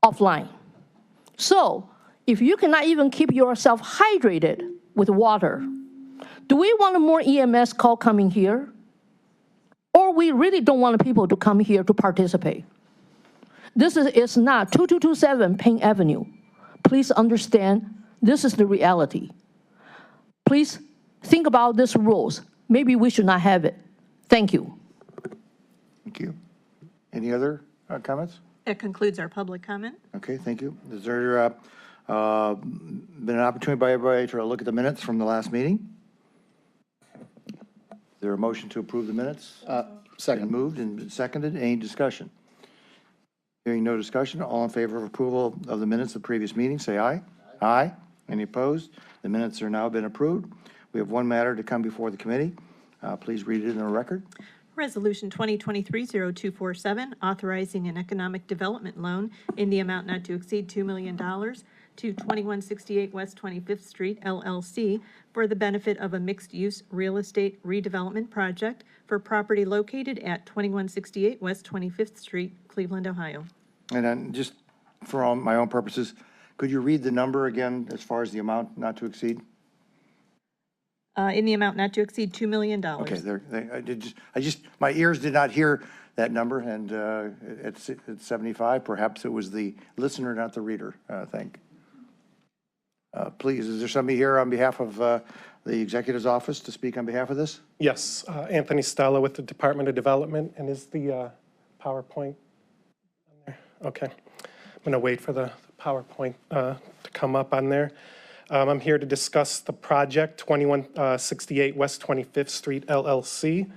offline. So if you cannot even keep yourself hydrated with water, do we want more EMS call coming here? Or we really don't want people to come here to participate? This is not 2227 Payne Avenue. Please understand, this is the reality. Please think about these rules. Maybe we should not have it. Thank you. Thank you. Any other comments? That concludes our public comment. Okay, thank you. Is there been an opportunity by everybody to look at the minutes from the last meeting? Is there a motion to approve the minutes? Second. Been moved and seconded. Any discussion? Hearing no discussion, all in favor of approval of the minutes of the previous meeting, say aye. Aye. Any opposed? The minutes are now been approved. We have one matter to come before the committee. Please read it in the record. Resolution 2023-0247, authorizing an economic development loan in the amount not to exceed $2 million to 2168 West 25th Street, LLC, for the benefit of a mixed-use real estate redevelopment project for property located at 2168 West 25th Street, Cleveland, Ohio. And then just for my own purposes, could you read the number again as far as the amount not to exceed? In the amount not to exceed $2 million. Okay, my ears did not hear that number, and it's 75. Perhaps it was the listener, not the reader. Please, is there somebody here on behalf of the executive's office to speak on behalf of this? Yes, Anthony Stella with the Department of Development, and is the PowerPoint on there? Okay, I'm going to wait for the PowerPoint to come up on there. I'm here to discuss the project 2168 West 25th Street, LLC.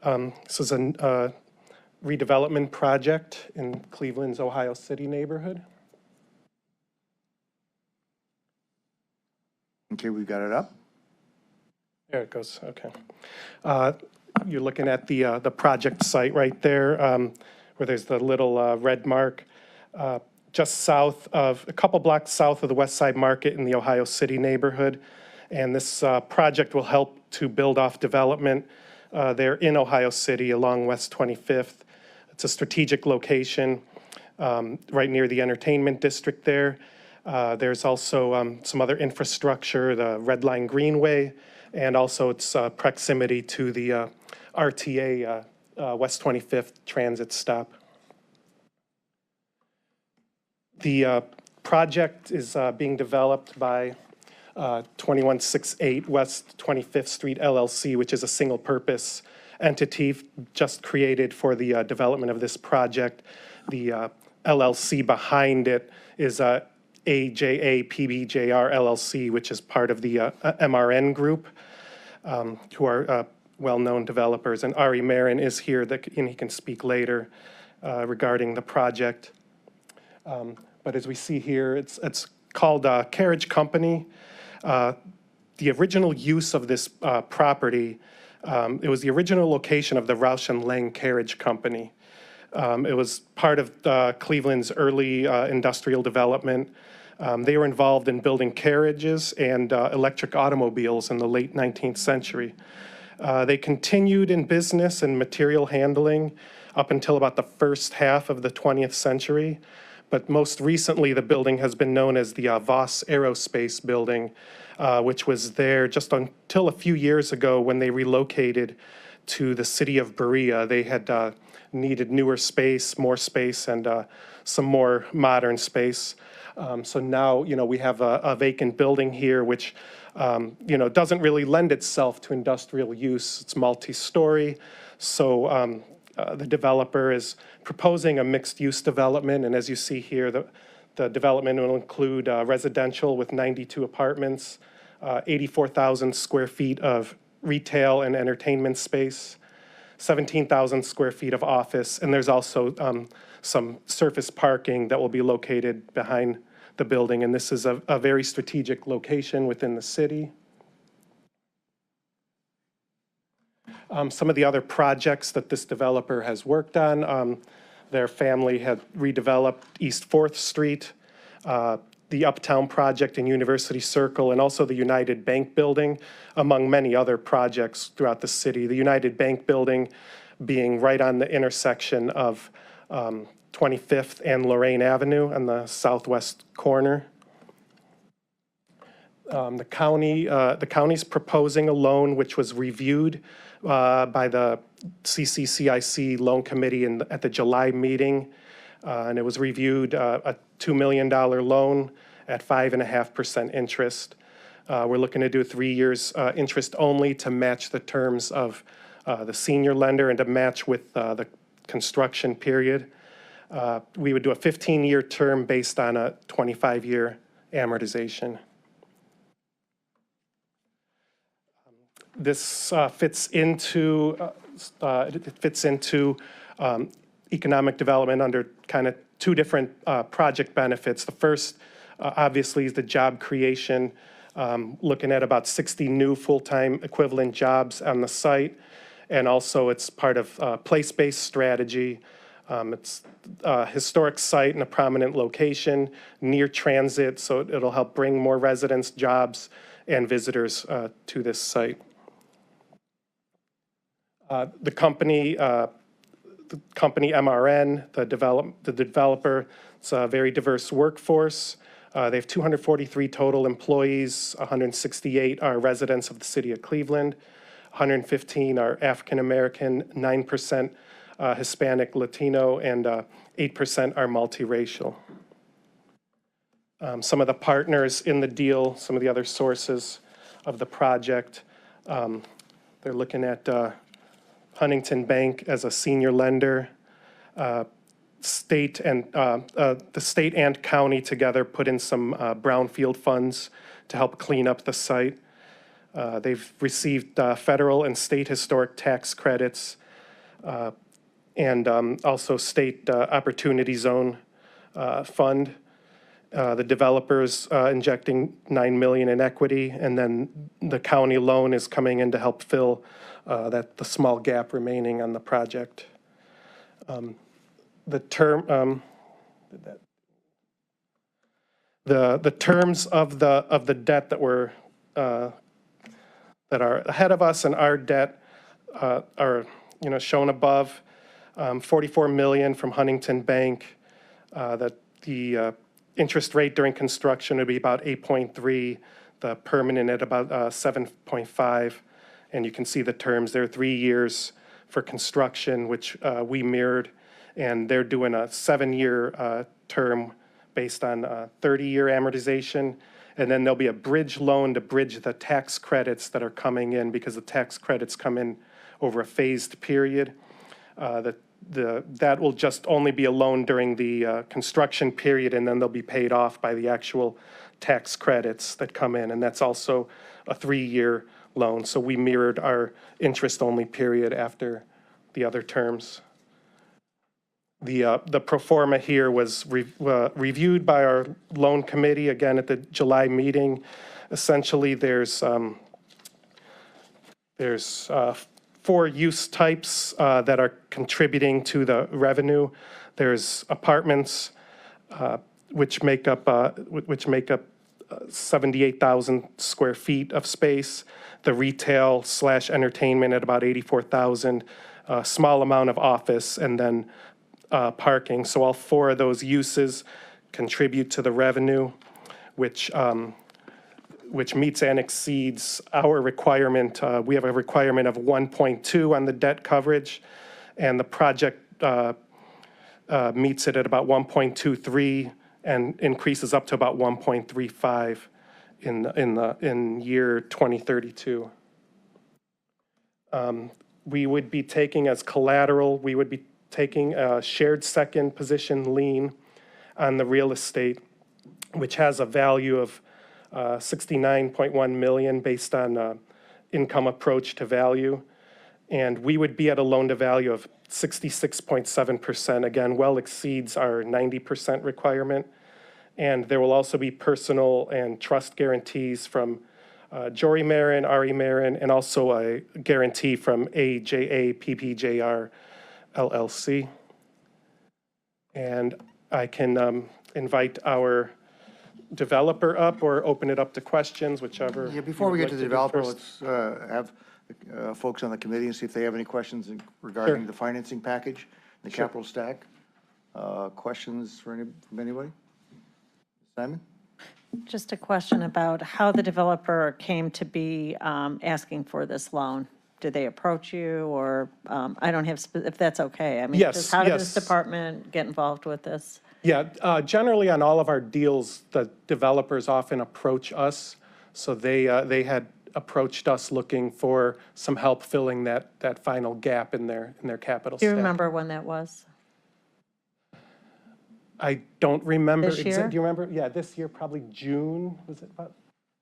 This is a redevelopment project in Cleveland's Ohio City neighborhood. Okay, we've got it up. There it goes, okay. You're looking at the project site right there, where there's the little red mark. Just south of, a couple blocks south of the West Side Market in the Ohio City neighborhood. And this project will help to build off development there in Ohio City along West 25th. It's a strategic location right near the entertainment district there. There's also some other infrastructure, the Red Line Greenway, and also its proximity to the RTA West 25th transit stop. The project is being developed by 2168 West 25th Street LLC, which is a single-purpose entity just created for the development of this project. The LLC behind it is AJA PBJR LLC, which is part of the MRN Group, who are well-known developers. And Ari Marin is here, and he can speak later regarding the project. But as we see here, it's called Carriage Company. The original use of this property, it was the original location of the Roush and Lang Carriage Company. It was part of Cleveland's early industrial development. They were involved in building carriages and electric automobiles in the late 19th century. They continued in business and material handling up until about the first half of the 20th century. But most recently, the building has been known as the Voss Aerospace Building, which was there just until a few years ago when they relocated to the city of Berea. They had needed newer space, more space, and some more modern space. So now, we have a vacant building here, which, doesn't really lend itself to industrial use. It's multi-story. So the developer is proposing a mixed-use development, and as you see here, the development will include residential with 92 apartments, 84,000 square feet of retail and entertainment space, 17,000 square feet of office, and there's also some surface parking that will be located behind the building, and this is a very strategic location within the city. Some of the other projects that this developer has worked on, their family had redeveloped East 4th Street, the Uptown Project in University Circle, and also the United Bank Building, among many other projects throughout the city. The United Bank Building being right on the intersection of 25th and Lorraine Avenue on the southwest corner. The county's proposing a loan which was reviewed by the CCCIC Loan Committee at the July meeting. And it was reviewed a $2 million loan at 5.5% interest. We're looking to do 3 years interest only to match the terms of the senior lender and to match with the construction period. We would do a 15-year term based on a 25-year amortization. This fits into economic development under kind of two different project benefits. The first, obviously, is the job creation, looking at about 60 new full-time equivalent jobs on the site. And also, it's part of place-based strategy. It's a historic site in a prominent location, near transit, so it'll help bring more residents, jobs, and visitors to this site. The company MRN, the developer, it's a very diverse workforce. They have 243 total employees, 168 are residents of the city of Cleveland, 115 are African American, 9% Hispanic, Latino, and 8% are multiracial. Some of the partners in the deal, some of the other sources of the project, they're looking at Huntington Bank as a senior lender. The state and county together put in some brownfield funds to help clean up the site. They've received federal and state historic tax credits and also state opportunity zone fund. The developer's injecting $9 million in equity, and then the county loan is coming in to help fill the small gap remaining on the project. The terms of the debt that are ahead of us and our debt are shown above. $44 million from Huntington Bank. That the interest rate during construction would be about 8.3. The permanent at about 7.5. And you can see the terms. There are 3 years for construction, which we mirrored, and they're doing a 7-year term based on 30-year amortization. And then there'll be a bridge loan to bridge the tax credits that are coming in, because the tax credits come in over a phased period. That will just only be a loan during the construction period, and then they'll be paid off by the actual tax credits that come in. And that's also a 3-year loan. So we mirrored our interest-only period after the other terms. The pro forma here was reviewed by our loan committee, again, at the July meeting. Essentially, there's 4 use types that are contributing to the revenue. There's apartments, which make up 78,000 square feet of space. The retail / entertainment at about 84,000. A small amount of office, and then parking. So all 4 of those uses contribute to the revenue, which meets and exceeds our requirement. We have a requirement of 1.2 on the debt coverage, and the project meets it at about 1.23 and increases up to about 1.35 in year 2032. We would be taking as collateral, we would be taking a shared second position lien on the real estate, which has a value of $69.1 million based on income approach to value. And we would be at a loan to value of 66.7%, again, well exceeds our 90% requirement. And there will also be personal and trust guarantees from Jory Marin, Ari Marin, and also a guarantee from AJA PPJR LLC. And I can invite our developer up or open it up to questions, whichever. Yeah, before we get to the developer, first. let's have folks on the committee and see if they have any questions regarding Sure. the financing package, the Sure. capital stack. Questions from anybody? Simon? Just a question about how the developer came to be asking for this loan. Did they approach you, or, I don't have, if that's okay? I mean, Yes, just how did this yes. department get involved with this? Yeah, generally on all of our deals, the developers often approach us. So they had approached us looking for some help filling that final gap in their capital Do you stack. remember when that was? I don't remember. This year? Do you remember? Yeah, this year, probably June, was it about?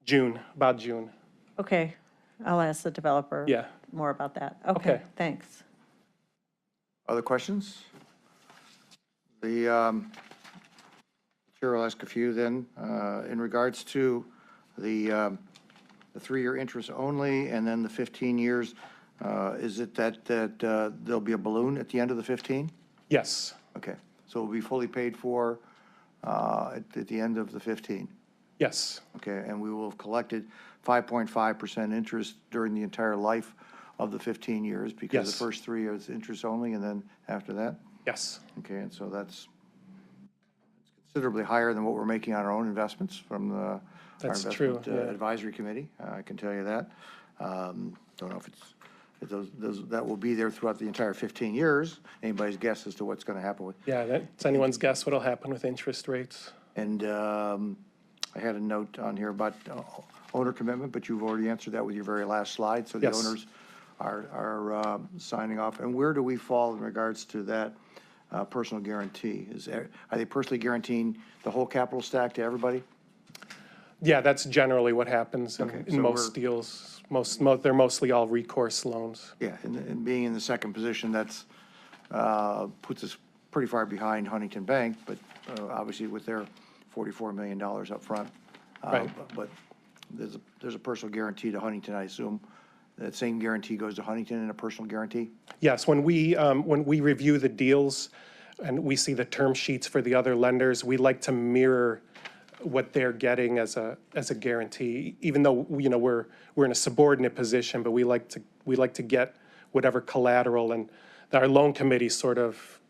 June, about June. Okay, I'll ask the developer. Yeah. More about that. Okay. Okay, thanks. Other questions? The chair will ask a few then. In regards to the 3-year interest only and then the 15 years, is it that there'll be a balloon at the end of the 15? Yes, Okay, so it'll be fully paid for at the end of the 15? yes, Okay, and we will have collected 5.5% interest during the entire life of the 15 years because the Yes. first 3 years interest only, and then after that? yes. Okay, and so that's considerably higher than what we're making on our own investments from our That's true, investment yeah. advisory committee. I can tell you that. Don't know if that will be there throughout the entire 15 years. Anybody's guess as to what's going to happen with. Yeah, that's anyone's guess what'll happen with interest rates. And I had a note on here about owner commitment, but you've already answered that with your very last slide. So the Yes. owners are signing off. And where do we fall in regards to that personal guarantee? Are they personally guaranteeing the whole capital stack to everybody? Yeah, that's generally what happens Okay, in so most we're- deals. They're mostly all recourse loans. Yeah, and being in the second position, that's puts us pretty far behind Huntington Bank, but obviously with their $44 million up front. Right. But there's a personal guarantee to Huntington, I assume. That same guarantee goes to Huntington in a personal guarantee? Yes, when we review the deals and we see the term sheets for the other lenders, we like to mirror what they're getting as a guarantee, even though, we're in a subordinate position, but we like to get whatever collateral, and our loan committee sort of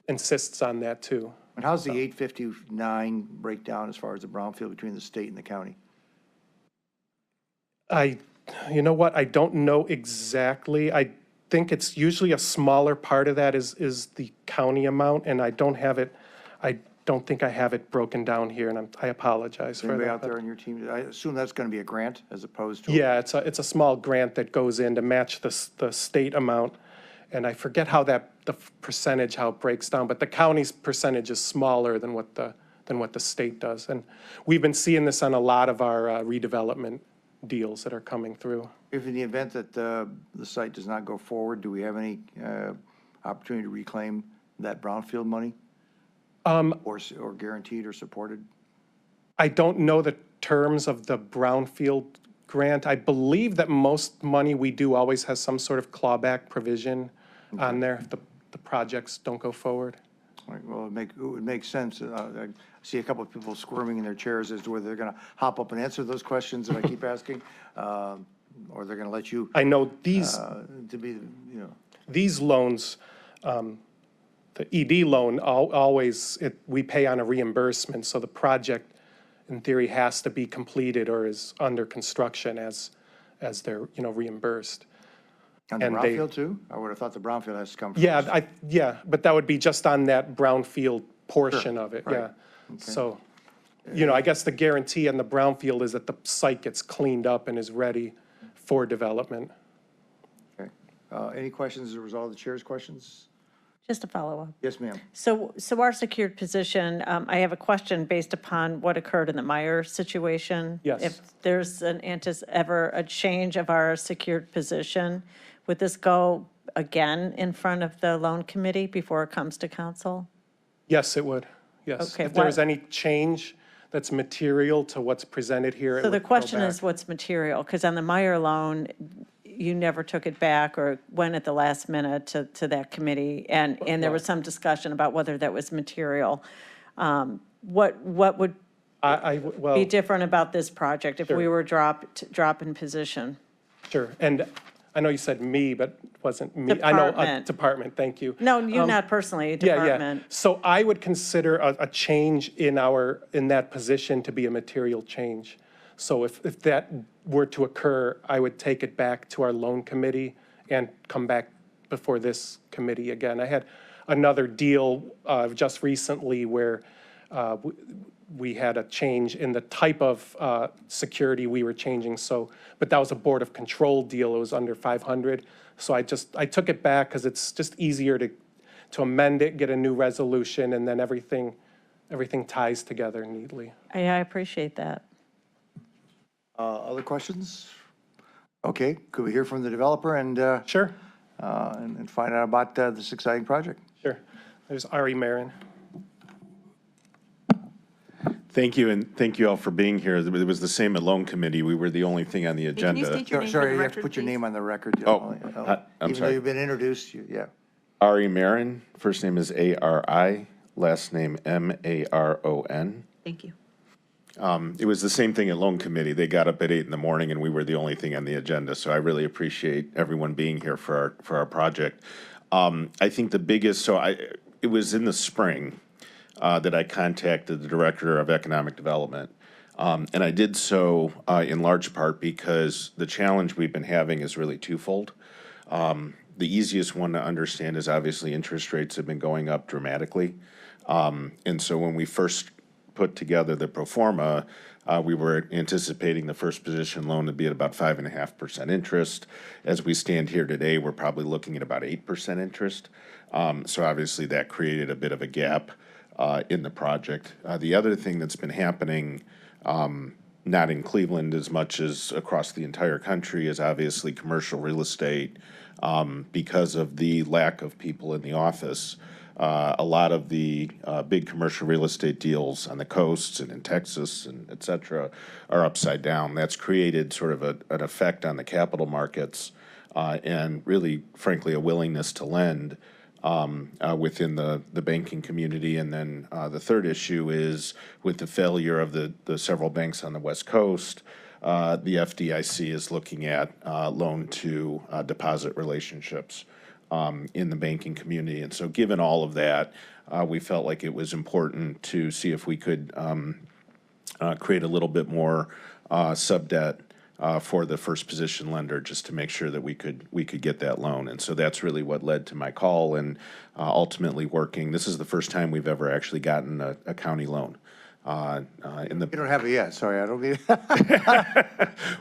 insists on that too. And how's the 859 breakdown as far as the brownfield between the state and the county? You know what, I don't know exactly. I think it's usually a smaller part of that is the county amount, and I don't think I have it broken down here, and I apologize for that. Anybody out there on your team? I assume that's going to be a grant as opposed to? Yeah, it's a small grant that goes in to match the state amount, and I forget how the percentage, how it breaks down, but the county's percentage is smaller than what the state does. And we've been seeing this on a lot of our redevelopment deals that are coming through. If in the event that the site does not go forward, do we have any opportunity to reclaim that brownfield money? Or guaranteed or supported? I don't know the terms of the brownfield grant. I believe that most money we do always has some sort of clawback provision on there if the projects don't go forward. All right, well, it would make sense. I see a couple of people squirming in their chairs as to whether they're going to hop up and answer those questions that I keep asking, or they're going to let you, I know these to be, these loans, the ED loan, always, we pay on a reimbursement, so the project, in theory, has to be completed or is under construction as they're, reimbursed. on the And they- brownfield too? I would have thought the brownfield has to come first. Yeah, but that would be just on that brownfield portion of it, right. yeah. So, I guess the guarantee on the brownfield is that the site gets cleaned up and is ready for development. Okay. Any questions as a result of the chair's questions? Just a follow-up. Yes, ma'am. So our secured position, I have a question based upon what occurred in the Meyer situation. Yes. If there's ever a change of our secured position, would this go again in front of the loan committee before it comes to council? Yes, it would, yes. Okay, If there's what- any change that's material to what's presented here, it So the would go question back. is what's material? Because on the Meyer loan, you never took it back or went at the last minute to that committee, and there was some discussion about whether that was material. What would Well, be different about this project if we Sure. were drop in position? sure, and I know you said me, but it wasn't me. I know, Department. department, thank you. No, you not personally, Yeah, department. yeah. So I would consider a change in that position to be a material change. So if that were to occur, I would take it back to our loan committee and come back before this committee again. I had another deal just recently where we had a change in the type of security we were changing. So, but that was a Board of Control deal. It was under 500. So I took it back because it's just easier to amend it, get a new resolution, and then everything ties together neatly. I appreciate that. Other questions? Okay, could we hear from the developer and Sure, and find out about this exciting project? sure. There's Ari Marin. Thank you, and thank you all for being here. It was the same at Loan Committee. We were the only thing on the Can you agenda. state your name for Sorry, the you have to record, put your please? name on the record. Oh, I'm Even though sorry. you've been introduced, yeah. Ari Marin, first name is A-R-I, last name M-A-R-O-N. Thank you. It was the same thing at Loan Committee. They got up at 8 in the morning, and we were the only thing on the agenda. So I really appreciate everyone being here for our project. I think the biggest, it was in the spring that I contacted the Director of Economic Development. And I did so in large part because the challenge we've been having is really twofold. The easiest one to understand is obviously interest rates have been going up dramatically. And so when we first put together the pro forma, we were anticipating the first position loan to be at about 5.5% interest. As we stand here today, we're probably looking at about 8% interest. So obviously that created a bit of a gap in the project. The other thing that's been happening, not in Cleveland as much as across the entire country, is obviously commercial real estate. Because of the lack of people in the office, a lot of the big commercial real estate deals on the coasts and in Texas and et cetera are upside down. That's created sort of an effect on the capital markets and really, frankly, a willingness to lend within the banking community. And then the third issue is with the failure of the several banks on the West Coast, the FDIC is looking at loan-to-deposit relationships in the banking community. And so given all of that, we felt like it was important to see if we could create a little bit more sub-debt for the first position lender, just to make sure that we could get that loan. And so that's really what led to my call and ultimately working. This is the first time we've ever actually gotten a county loan. You don't have it yet, sorry, I don't mean,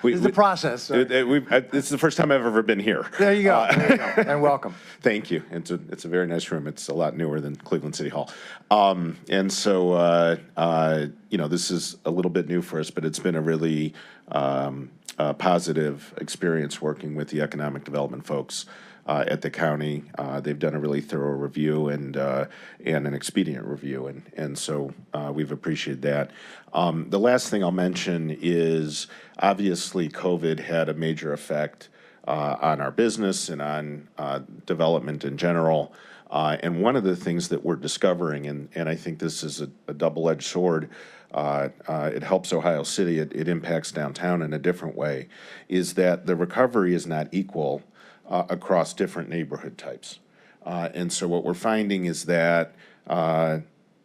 this is the process. So. It's the first time I've ever been here. There you go, and welcome. Thank you. It's a very nice room. It's a lot newer than Cleveland City Hall. And so, this is a little bit new for us, but it's been a really positive experience working with the economic development folks at the county. They've done a really thorough review and an expedient review, and so we've appreciated that. The last thing I'll mention is obviously COVID had a major effect on our business and on development in general. And one of the things that we're discovering, and I think this is a double-edged sword, it helps Ohio City, it impacts downtown in a different way, is that the recovery is not equal across different neighborhood types. And so what we're finding is that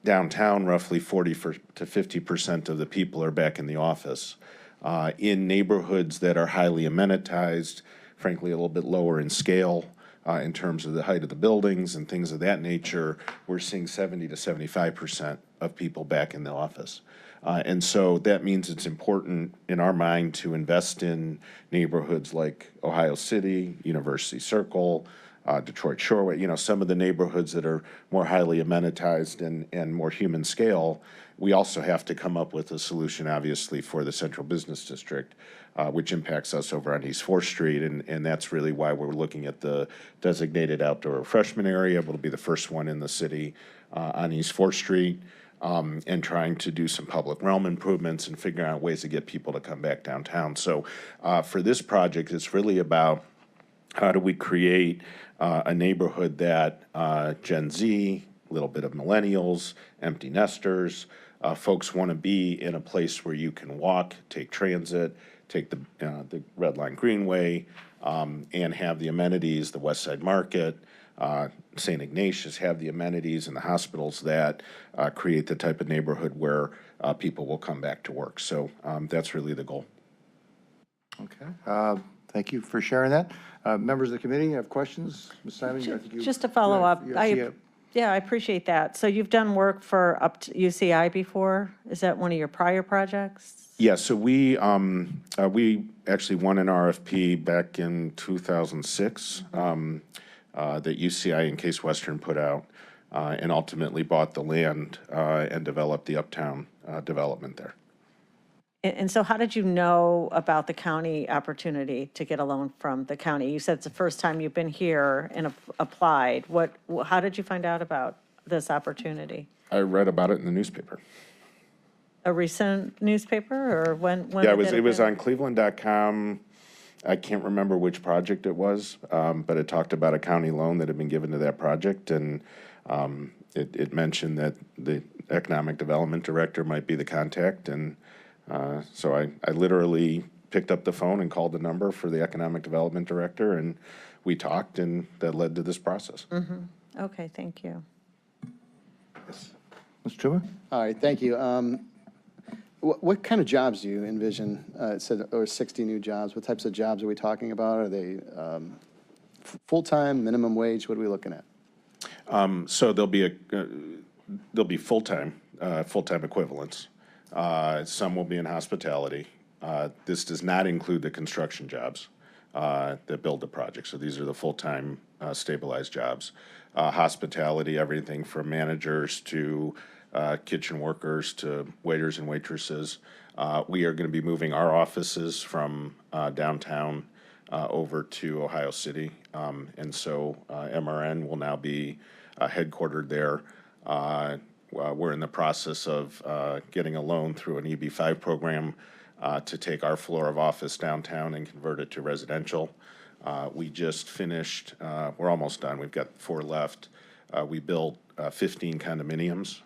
downtown, roughly 40 to 50% of the people are back in the office. In neighborhoods that are highly amenitized, frankly, a little bit lower in scale in terms of the height of the buildings and things of that nature, we're seeing 70 to 75% of people back in the office. And so that means it's important in our mind to invest in neighborhoods like Ohio City, University Circle, Detroit Shoreway, some of the neighborhoods that are more highly amenitized and more human scale. We also have to come up with a solution, obviously, for the Central Business District, which impacts us over on East 4th Street. And that's really why we're looking at the designated outdoor refreshment area. It'll be the first one in the city on East 4th Street. And trying to do some public realm improvements and figuring out ways to get people to come back downtown. So for this project, it's really about how do we create a neighborhood that Gen Z, a little bit of millennials, empty nesters, folks want to be in a place where you can walk, take transit, take the Red Line Greenway, and have the amenities, the West Side Market, St. Ignatius, have the amenities and the hospitals that create the type of neighborhood where people will come back to work. So that's really the goal. Okay. Thank you for sharing that. Members of the committee have questions? Ms. Simon, I think you. Just to follow up, Yeah. yeah, I appreciate that. So you've done work for up to UCI before? Is that one of your prior projects? Yeah, so we actually won an RFP back in 2006 that UCI and Case Western put out, and ultimately bought the land and developed the Uptown development there. And so how did you know about the county opportunity to get a loan from the county? You said it's the first time you've been here and applied. How did you find out about this opportunity? I read about it in the newspaper. A recent newspaper, or when? Yeah, did it was appear? on cleveland.com. I can't remember which project it was, but it talked about a county loan that had been given to that project, and it mentioned that the economic development director might be the contact, and so I literally picked up the phone and called the number for the economic development director, and we talked, and that led to this process. Okay, thank you. Mr. Tuma? All right, thank you. What kind of jobs do you envision? It said there were 60 new jobs. What types of jobs are we talking about? Are they full-time, minimum wage? What are we looking at? So there'll be full-time equivalents. Some will be in hospitality. This does not include the construction jobs that build the project. So these are the full-time stabilized jobs. Hospitality, everything from managers to kitchen workers to waiters and waitresses. We are going to be moving our offices from downtown over to Ohio City. And so MRN will now be headquartered there. We're in the process of getting a loan through an EB-5 program to take our floor of office downtown and convert it to residential. We just finished, we're almost done, we've got 4 left. We built 15 condominiums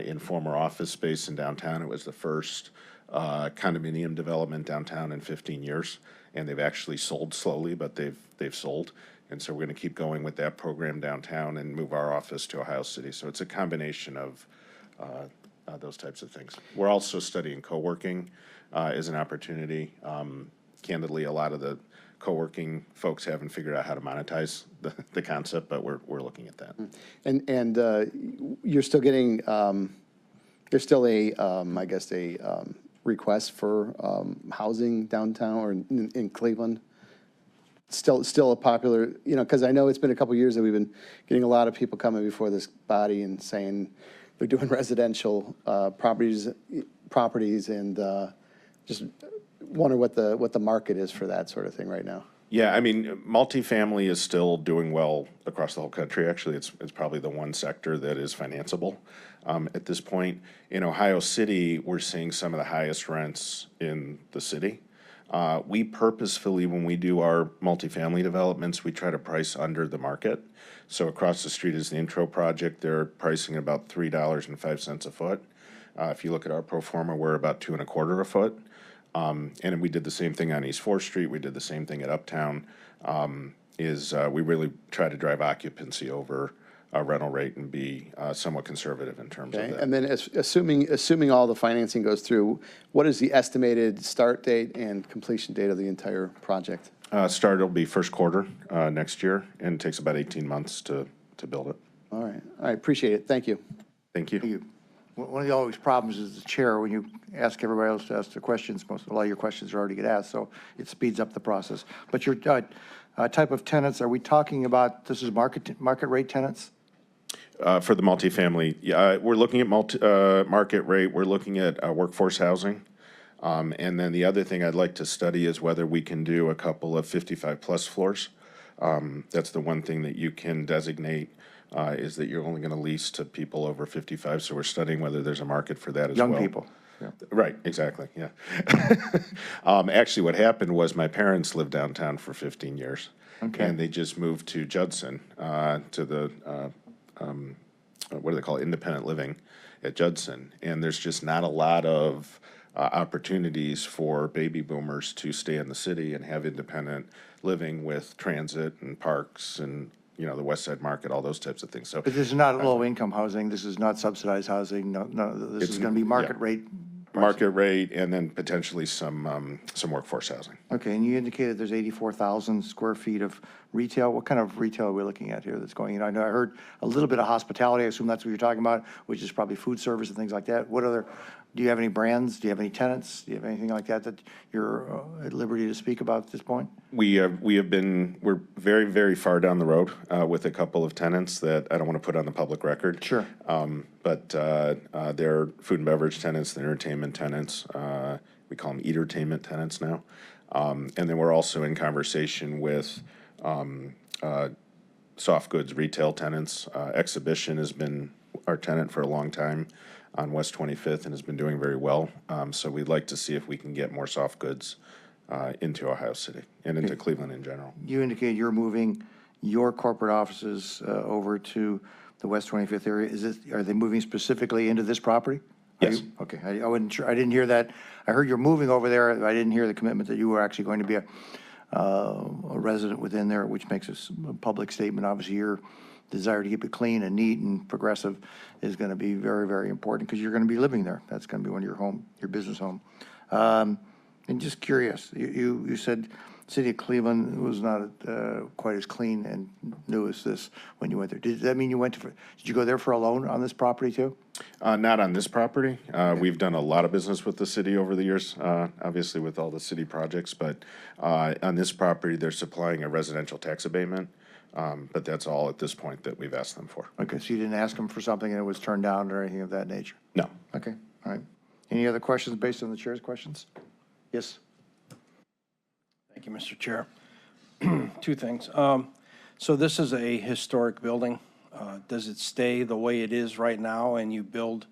in former office space in downtown. It was the first condominium development downtown in 15 years, and they've actually sold slowly, but they've sold. And so we're going to keep going with that program downtown and move our office to Ohio City. So it's a combination of those types of things. We're also studying co-working as an opportunity. Candidly, a lot of the co-working folks haven't figured out how to monetize the concept, but we're looking at that. And you're still getting, there's still I guess, a request for housing downtown or in Cleveland? Still a popular, because I know it's been a couple years that we've been getting a lot of people coming before this body and saying they're doing residential properties, and just wonder what the market is for that sort of thing right now. Yeah, I mean, multifamily is still doing well across the whole country. Actually, it's probably the one sector that is financeable at this point. In Ohio City, we're seeing some of the highest rents in the city. We purposefully, when we do our multifamily developments, we try to price under the market. So across the street is the Intro project. They're pricing about $3.05 a foot. If you look at our pro forma, we're about $2.25 a foot. And we did the same thing on East 4th Street. We did the same thing at Uptown. We really try to drive occupancy over a rental rate and be somewhat conservative in terms of Okay, that. and then assuming all the financing goes through, what is the estimated start date and completion date of the entire project? Start will be first quarter next year, and it takes about 18 months to build it. All right, appreciate it, thank you. Thank you. Thank you. One of the always problems is the chair, when you ask everybody else to ask the questions, a lot of your questions are already get asked, so it speeds up the process. But your type of tenants, are we talking about, this is market rate tenants? For the multifamily, yeah, we're looking at market rate. We're looking at workforce housing. And then the other thing I'd like to study is whether we can do a couple of 55-plus floors. That's the one thing that you can designate, is that you're only going to lease to people over 55. So we're studying whether there's a market for that as well. Young people. Yeah. Right, exactly, yeah. Actually, what happened was my parents lived downtown for 15 years. Okay. And they just moved to Judson, to the, what do they call it, independent living at Judson. And there's just not a lot of opportunities for baby boomers to stay in the city and have independent living with transit and parks and, you know, the West Side Market, all those types of things. So But this is not low-income housing, this is not subsidized housing, no, this is going to be market yeah. rate. market rate and then potentially some workforce housing. Okay, and you indicated there's 84,000 square feet of retail. What kind of retail are we looking at here that's going in? I know I heard a little bit of hospitality, I assume that's what you're talking about, which is probably food service and things like that. What other, do you have any brands? Do you have any tenants? Do you have anything like that that you're at liberty to speak about at this point? We're very, very far down the road with a couple of tenants that I don't want to put on the public record. Sure. But they're food and beverage tenants, they're entertainment tenants. We call them entertainment tenants now. And then we're also in conversation with soft goods retail tenants. Exhibition has been our tenant for a long time on West 25th and has been doing very well. So we'd like to see if we can get more soft goods into Ohio City and into Cleveland in general. You indicated you're moving your corporate offices over to the West 25th area. Are they moving specifically into this property? Are Yes. you- Okay, I wasn't sure, I didn't hear that. I heard you're moving over there. I didn't hear the commitment that you were actually going to be a resident within there, which makes a public statement. Obviously, your desire to keep it clean and neat and progressive is going to be very, very important because you're going to be living there. That's going to be one of your business home. And just curious, you said City of Cleveland was not quite as clean and new as this when you went there. Did that mean did you go there for a loan on this property too? Not on this property. We've done a lot of business with the city over the years, obviously with all the city projects, but on this property, they're supplying a residential tax abatement. But that's all at this point that we've asked them for. Okay, so you didn't ask them for something and it was turned down or anything of that nature? No. Okay, all right. Any other questions based on the chair's questions? Yes? Thank you, Mr. Chair. Two things. So this is a historic building. Does it stay the way it is right now and you build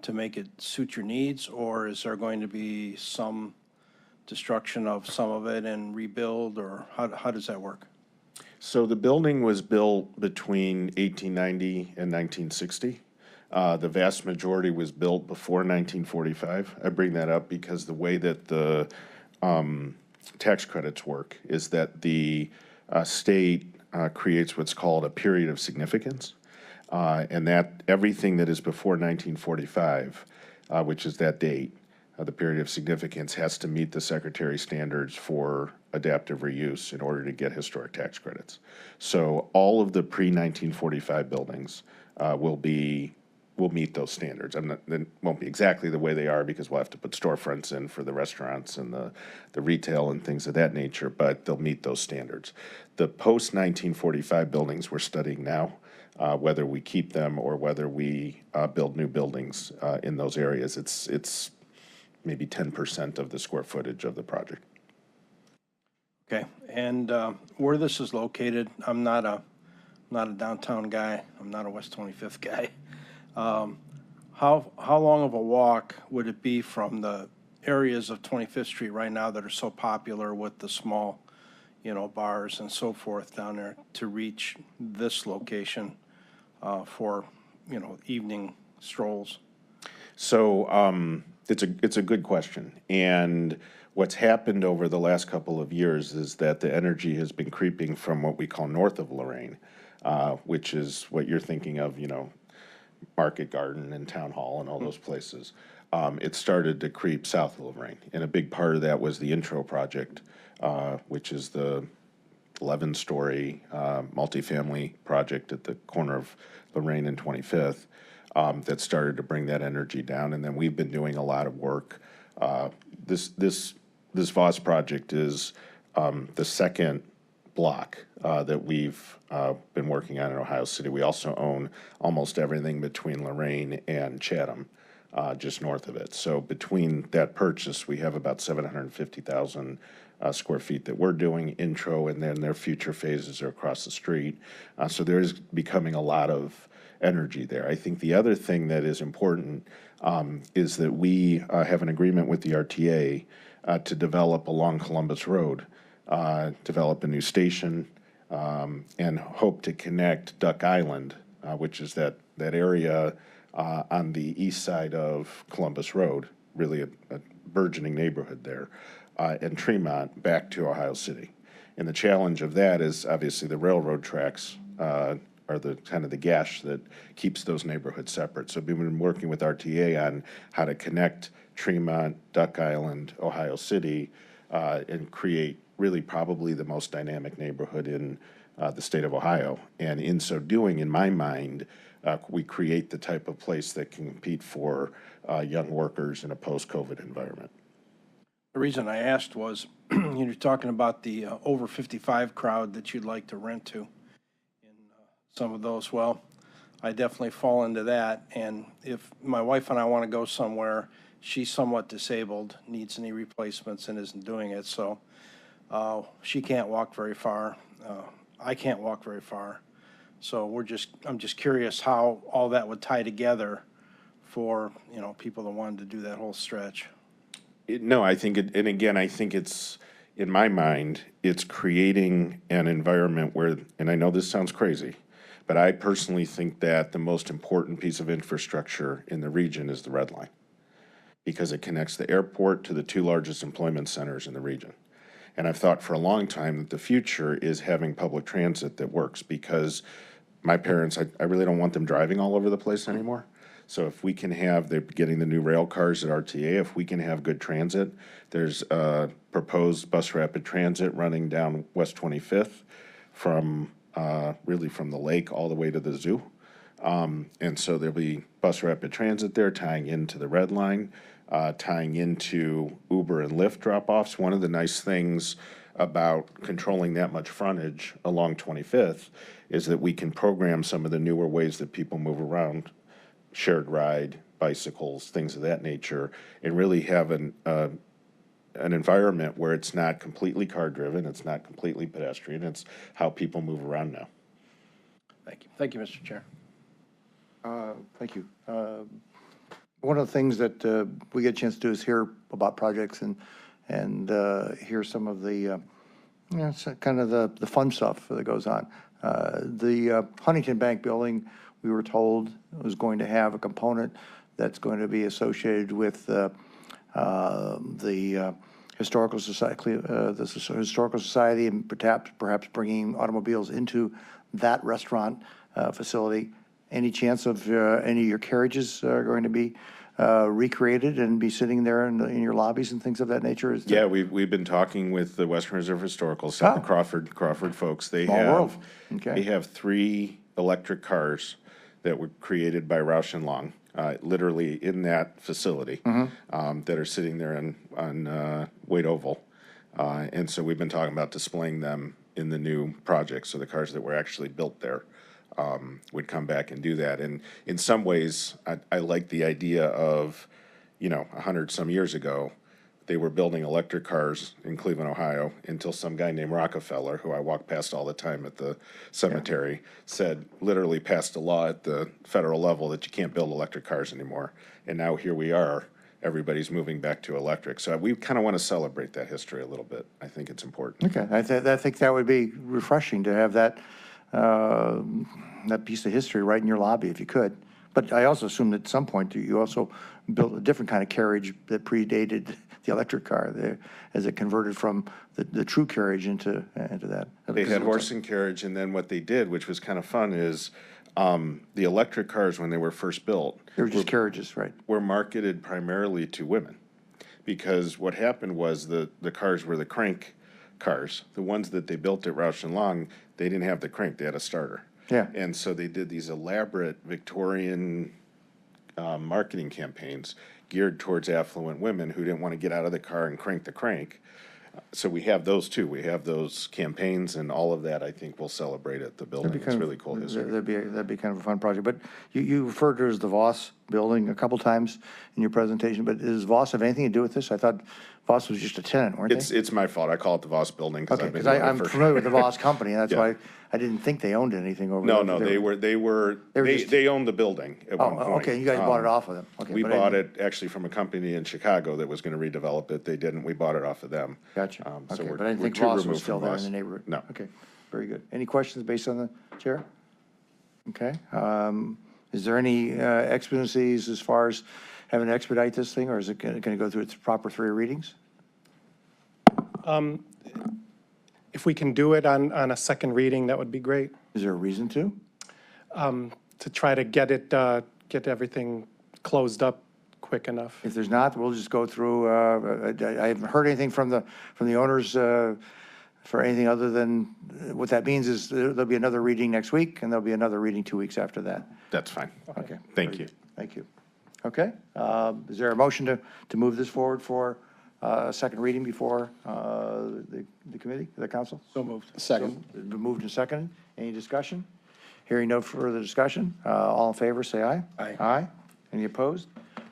to make it suit your needs? Or is there going to be some destruction of some of it and rebuild, or how does that work? So the building was built between 1890 and 1960. The vast majority was built before 1945. I bring that up because the way that the tax credits work is that the state creates what's called a period of significance. And that everything that is before 1945, which is that date, the period of significance, has to meet the Secretary standards for adaptive reuse in order to get historic tax credits. So all of the pre-1945 buildings will meet those standards. It won't be exactly the way they are because we'll have to put storefronts in for the restaurants and the retail and things of that nature, but they'll meet those standards. The post-1945 buildings we're studying now, whether we keep them or whether we build new buildings in those areas, it's maybe 10% of the square footage of the project. Okay, and where this is located, I'm not a downtown guy, I'm not a West 25th guy. How long of a walk would it be from the areas of 25th Street right now that are so popular with the small, bars and so forth down there to reach this location for, evening strolls? So it's a good question. And what's happened over the last couple of years is that the energy has been creeping from what we call north of Lorraine, which is what you're thinking of, Market Garden and Town Hall and all those places. It started to creep south of Lorraine. And a big part of that was the Intro project, which is the 11-story multifamily project at the corner of Lorraine and 25th. That started to bring that energy down, and then we've been doing a lot of work. This Voss project is the second block that we've been working on in Ohio City. We also own almost everything between Lorraine and Chatham, just north of it. So between that purchase, we have about 750,000 square feet that we're doing Intro, and then their future phases are across the street. So there's becoming a lot of energy there. I think the other thing that is important is that we have an agreement with the RTA to develop along Columbus Road, develop a new station, and hope to connect Duck Island, which is that area on the east side of Columbus Road, really a burgeoning neighborhood there, and Tremont back to Ohio City. And the challenge of that is obviously the railroad tracks are the kind of the gash that keeps those neighborhoods separate. So we've been working with RTA on how to connect Tremont, Duck Island, Ohio City, and create really probably the most dynamic neighborhood in the state of Ohio. And in so doing, in my mind, we create the type of place that can compete for young workers in a post-COVID environment. The reason I asked was, you're talking about the over 55 crowd that you'd like to rent to in some of those. Well, I definitely fall into that. And if my wife and I want to go somewhere, she's somewhat disabled, needs knee replacements and isn't doing it. So she can't walk very far. I can't walk very far. So I'm just curious how all that would tie together for, people that wanted to do that whole stretch. No, I think and again, I think it's, in my mind, it's creating an environment where, and I know this sounds crazy, but I personally think that the most important piece of infrastructure in the region is the Red Line, because it connects the airport to the two largest employment centers in the region. And I've thought for a long time that the future is having public transit that works, because my parents, I really don't want them driving all over the place anymore. So if we can have, they're getting the new rail cars at RTA, if we can have good transit, there's a proposed bus rapid transit running down West 25th from, really from the lake all the way to the zoo. And so there'll be bus rapid transit there tying into the Red Line, tying into Uber and Lyft drop-offs. One of the nice things about controlling that much frontage along 25th is that we can program some of the newer ways that people move around, shared ride, bicycles, things of that nature, and really have an environment where it's not completely car-driven, it's not completely pedestrian, it's how people move around now. Thank you. Thank you, Mr. Chair. Thank you. One of the things that we get a chance to do is hear about projects and hear some of the, kind of the fun stuff that goes on. The Huntington Bank building, we were told, was going to have a component that's going to be associated with the historical society, and perhaps bringing automobiles into that restaurant facility. Any chance of any of your carriages are going to be recreated and be sitting there in your lobbies and things of that nature? Yeah, we've been talking with the Western Reserve Historical, the Crawford folks. They Small world. Okay. They have 3 electric cars that were created by Roush and Long, literally in that facility, that are sitting there on Wade Oval. And so we've been talking about displaying them in the new project, so the cars that were actually built there would come back and do that. And in some ways, I like the idea of, 100 some years ago, they were building electric cars in Cleveland, Ohio, until some guy named Rockefeller, who I walk past all the time at the cemetery, literally passed a law at the federal level that you can't build electric cars anymore. And now here we are, everybody's moving back to electric. So we kind of want to celebrate that history a little bit. I think it's important. Okay, I think that would be refreshing to have that, that piece of history right in your lobby if you could. But I also assume that at some point you also built a different kind of carriage that predated the electric car there, as it converted from the true carriage into that. They had horse and carriage, and then what they did, which was kind of fun, is the electric cars, when they were first built, They were just carriages, right? were marketed primarily to women. Because what happened was the cars were the crank cars. The ones that they built at Roush and Long, they didn't have the crank, they had a starter. Yeah. And so they did these elaborate Victorian marketing campaigns geared towards affluent women who didn't want to get out of the car and crank the crank. So we have those too. We have those campaigns, and all of that I think we'll celebrate at the building. It's really cool history. That'd be kind of a fun project. But you referred to it as the Voss building a couple times in your presentation, but does Voss have anything to do with this? I thought Voss was just a tenant, weren't they? It's my fault. I call it the Voss building because Okay, I've been because doing it I'm for. familiar with the Voss company, and that's Yeah. why I didn't think they owned anything over there. No, they owned the building at one point. Okay, you guys bought it off of them. Okay, We but I bought didn't- it actually from a company in Chicago that was going to redevelop it. They didn't. We bought it off of them. Gotcha. So Okay, we're- but I didn't we're think 2 Voss was removed still from there in Voss. the neighborhood. No. Okay, very good. Any questions based on the chair? Okay. Is there any exigencies as far as having to expedite this thing, or is it going to go through its proper 3 readings? If we can do it on a second reading, that would be great, Is there a reason to? to try to get it, get everything closed up quick enough. If there's not, we'll just go through, I haven't heard anything from the owners for anything other than, what that means is there'll be another reading next week, and there'll be another reading 2 weeks after that. That's fine. Okay. Thank you. Thank you. Okay. Is there a motion to move this forward for a second reading before the committee, the council? So moved. Second. It's been moved and seconded. Any discussion? Hearing no further discussion, all in favor, say aye. Aye. Aye. Any opposed?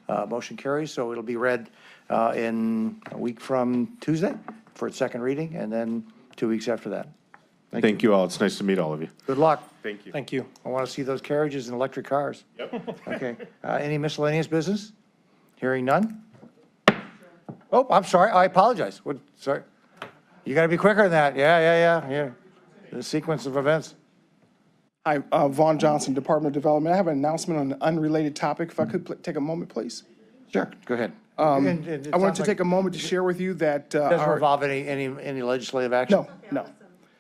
Motion carries, so it'll be read in a week from Tuesday for its second reading, and then 2 weeks after that. Thank you all. It's nice to meet all of you. Good luck. Thank you. Thank you. I want to see those carriages and electric cars. Yep. Okay. Any miscellaneous business? Hearing none? Oh, I'm sorry. I apologize. What, sorry. You got to be quicker than that. Yeah. The sequence of events. Hi, Vaughn Johnson, Department of Development. I have an announcement on an unrelated topic. If I could take a moment, please. Sure, go ahead. I wanted to take a moment to share with you that Doesn't our, involve any legislative action? no.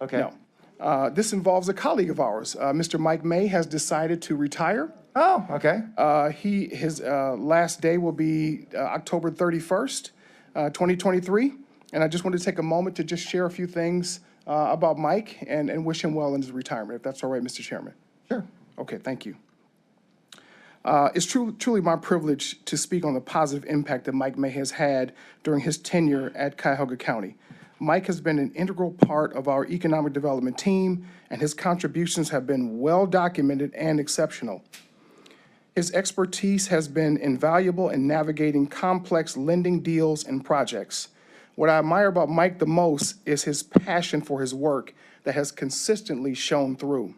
Okay. No. This involves a colleague of ours. Mr. Mike May has decided to retire. Oh, okay. His last day will be October 31st, 2023. And I just wanted to take a moment to just share a few things about Mike and wish him well in his retirement, if that's all right, Mr. Chairman. Sure. Okay, thank you. It's truly my privilege to speak on the positive impact that Mike May has had during his tenure at Cuyahoga County. Mike has been an integral part of our economic development team, and his contributions have been well documented and exceptional. His expertise has been invaluable in navigating complex lending deals and projects. What I admire about Mike the most is his passion for his work that has consistently shown through.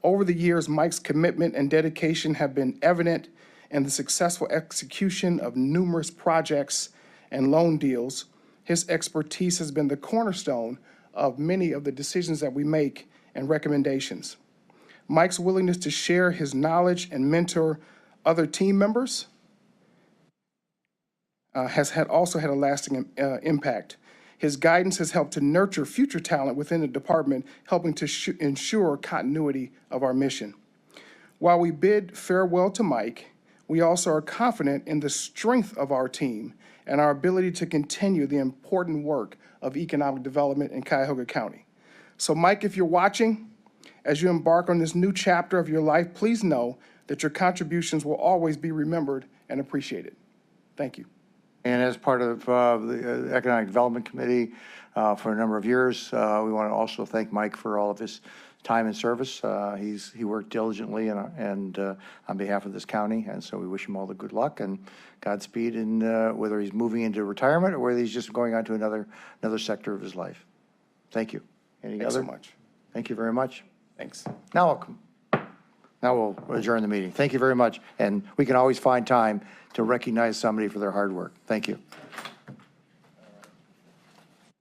Over the years, Mike's commitment and dedication have been evident in the successful execution of numerous projects and loan deals. His expertise has been the cornerstone of many of the decisions that we make and recommendations. Mike's willingness to share his knowledge and mentor other team members has also had a lasting impact. His guidance has helped to nurture future talent within the department, helping to ensure continuity of our mission. While we bid farewell to Mike, we also are confident in the strength of our team and our ability to continue the important work of economic development in Cuyahoga County. So Mike, if you're watching, as you embark on this new chapter of your life, please know that your contributions will always be remembered and appreciated. Thank you. And as part of the Economic Development Committee for a number of years, we want to also thank Mike for all of his time and service. He worked diligently and on behalf of this county, and so we wish him all the good luck and Godspeed in whether he's moving into retirement or whether he's just going on to another sector of his life. Thank you. Any Thanks other? so much. Thank you very much. Thanks. Now we'll adjourn the meeting. Thank you very much, and we can always find time to recognize somebody for their hard work. Thank you.